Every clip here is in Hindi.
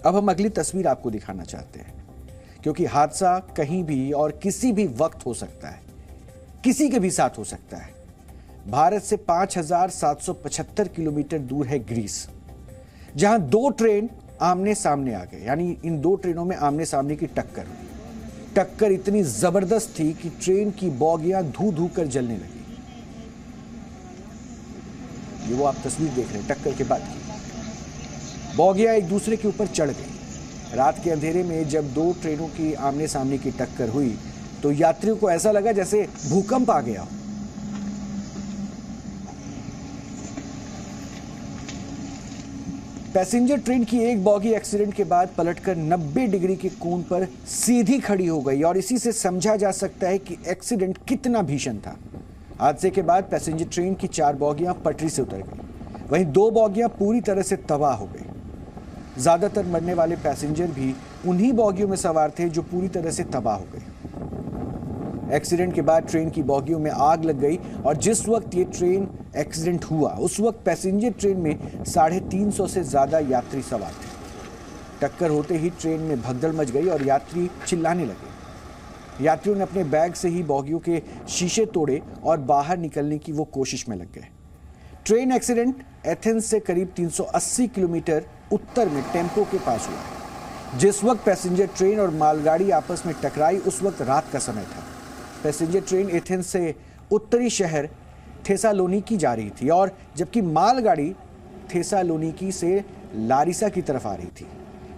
अब हम अगली तस्वीर आपको दिखाना चाहते हैं, क्योंकि हादसा कहीं भी और किसी भी वक्त हो सकता है, किसी के भी साथ हो सकता है। भारत से 5,775 किलोमीटर दूर है ग्रीस, जहां दो ट्रेन आमने सामने आ गए, यानी इन दो ट्रेनों में आमने सामने की टक्कर हुई। टक्कर इतनी जबरदस्त थी कि ट्रेन की बोगियां धू धू कर जलने लगी। ये वो आप तस्वीर देख रहे हैं टक्कर के बाद की। बोगियां एक दूसरे के ऊपर चढ़ गई। रात के अंधेरे में जब दो ट्रेनों की आमने सामने की टक्कर हुई तो यात्रियों को ऐसा लगा जैसे भूकंप आ गया हो। पैसेंजर ट्रेन की एक बॉगी एक्सीडेंट के बाद पलटकर 90 डिग्री के कोण पर सीधी खड़ी हो गई और इसी से समझा जा सकता है कि एक्सीडेंट कितना भीषण था। हादसे के बाद पैसेंजर ट्रेन की 4 बॉगियां पटरी से उतर गई, वहीं 2 बॉगियां पूरी तरह से तबाह हो गई। ज्यादातर मरने वाले पैसेंजर भी उन्हीं बॉगियों में सवार थे जो पूरी तरह से तबाह हो गई। एक्सीडेंट के बाद ट्रेन की बॉगियों में आग लग गई और जिस वक्त ये ट्रेन एक्सीडेंट हुआ उस वक्त पैसेंजर ट्रेन में 350 से ज्यादा यात्री सवार थे। टक्कर होते ही ट्रेन में भगदड़ मच गई और यात्री चिल्लाने लगे। यात्रियों ने अपने बैग से ही बॉगियों के शीशे तोड़े और बाहर निकलने की वो कोशिश में लग गए। ट्रेन एक्सीडेंट एथेंस से करीब 380 किलोमीटर उत्तर में टेम्पो के पास हुआ। जिस वक्त पैसेंजर ट्रेन और मालगाड़ी आपस में टकराई उस वक्त रात का समय था। पैसेंजर ट्रेन एथेंस से उत्तरी शहर थेसालोनिकी जा रही थी और जबकि मालगाड़ी थेसालोनिकी से लारिसा की तरफ आ रही थी।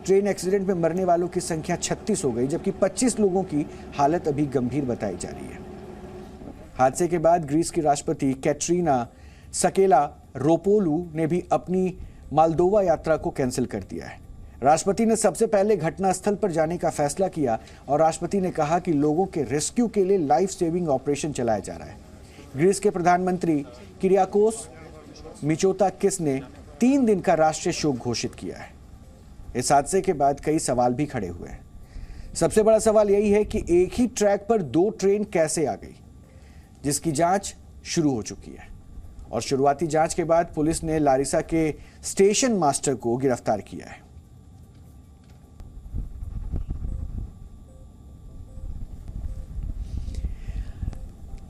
ट्रेन एक्सीडेंट में मरने वालों की संख्या 36 हो गई, जबकि 25 लोगों की हालत अभी गंभीर बताई जा रही है। हादसे के बाद ग्रीस की राष्ट्रपति कैटरीना सकेला रोपोलू ने भी अपनी मालदोवा यात्रा को कैंसिल कर दिया है। राष्ट्रपति ने सबसे पहले घटनास्थल पर जाने का फैसला किया और राष्ट्रपति ने कहा कि लोगों के रेस्क्यू के लिए लाइफ सेविंग ऑपरेशन चलाया जा रहा है। ग्रीस के प्रधानमंत्री किरियाकोस मिचोताकिस ने 3 दिन का राष्ट्रीय शोक घोषित किया है। इस हादसे के बाद कई सवाल भी खड़े हुए हैं। सबसे बड़ा सवाल यही है कि एक ही ट्रैक पर 2 ट्रेन कैसे आ गई, जिसकी जांच शुरू हो चुकी है और शुरुआती जांच के बाद पुलिस ने लारिसा के स्टेशन मास्टर को गिरफ्तार किया है।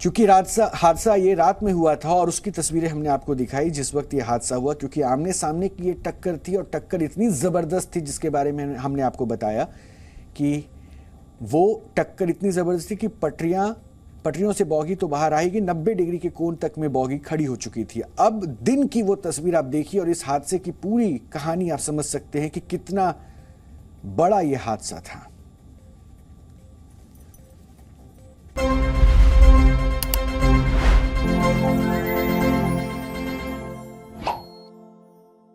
चूंकि हादसा ये रात में हुआ था और उसकी तस्वीरें हमने आपको दिखाई जिस वक्त ये हादसा हुआ, क्योंकि आमने सामने की ये टक्कर थी और टक्कर इतनी ज़बरदस्त थी जिसके बारे में हमने आपको बताया कि वो टक्कर इतनी ज़बरदस्त थी कि पटरियों से बॉगी तो बाहर आएगी, 90 डिग्री के कोण तक में बॉगी खड़ी हो चुकी थी। अब दिन की वो तस्वीर आप देखिए और इस हादसे की पूरी कहानी आप समझ सकते हैं कि कितना बड़ा ये हादसा था।